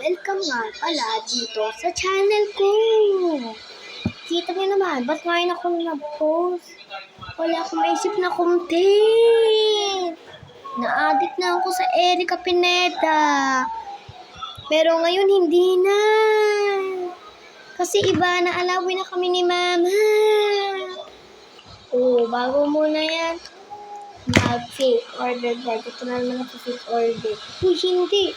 welcome nga pala dito sa channel ko. Kita niyo naman, ba't ngayon ako nag-post? Wala akong maisip na content. Na-addict na ako sa Erica Pineda. Pero ngayon hindi na. Kasi iba, na-alawin na kami ni Mama. Bago muna yan. Mag-fake order guys. Ito na naman ako fake order. Hindi.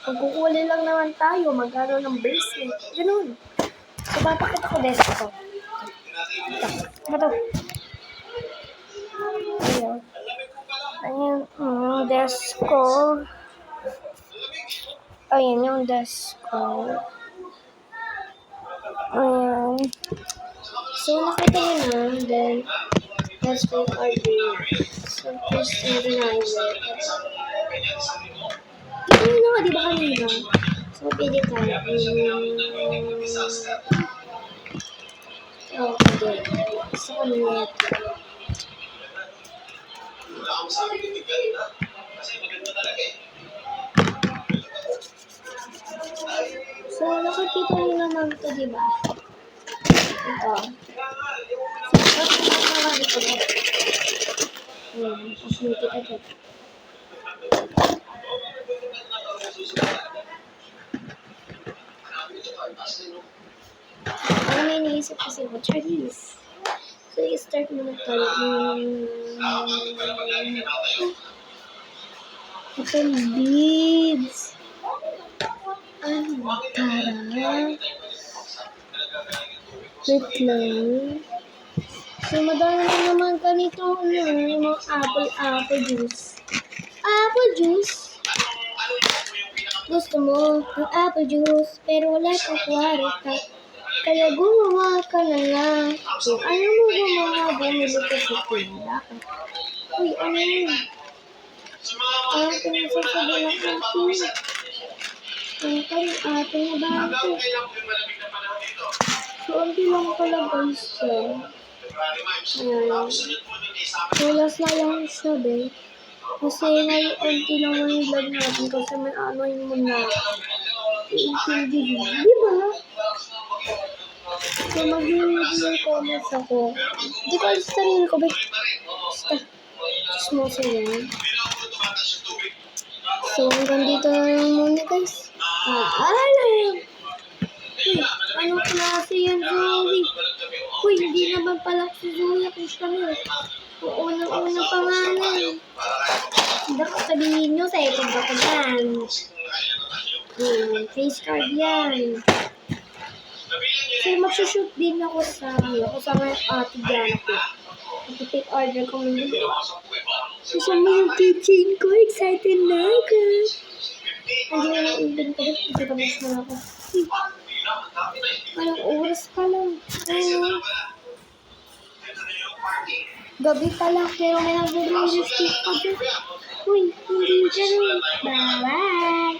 Magkukuha lang naman tayo. Magkano ng bracelet. Ganun. So, papakita ko desk ko. Ito. Ayan. Ayan. Desk ko. Ayan yung desk ko. Ayan. So, nakita nyo na. Then, let's fake order. So, first organizer. Ito yun nga, di ba kanina? So, pili ka. Okay. Gusto ko net. So, nakikita nyo naman ito, di ba? Ito. So, ito. Ito. Ito. Ano may naisip kasi ko, Charlize. So, i-start mo na tayo. Ito, beads. Ano, tara. Wait lang. So, madami na naman ganito, yung mga apple juice. Apple juice? Gusto mo ng apple juice, pero wala kang kwarta. Kaya gumawa ka na lang. Kung ayaw mo gumawa, bumili ka sa tinda. Uy, ano yun? Ang pinasasabi ng ating. Ang kanyang ating na bago. So, hindi lang pala guys siya. Ayan. So, last na lang siya, babe. Kasi ngayon, unti lang yung vlog natin kasi may ano yung muna. I-intindi mo. Di ba? So, mag-review comments ako. Di ko alis sarili ko, babe. Basta. Chismoso yan. So, hanggang dito na lang muna, guys. Alam! Uy, anong klase yan, Zoe? Uy, hindi naman pala si Zoe. Kung siya nga. Unang pangalan. Hindi ko sabihin nyo sa ito ba yan. Face card yan. So, magsushoot din ako sa mga ate dyan ako. Mag-take order ko ng video. Susama yung kitchen ko. Excited na ako. Hindi na yung ibig ko. Hindi ko mas na ako. Anong oras pa lang? Gabi pala. Pero may nag-realistic pa din. Uy, hindi dyan. Bye-bye.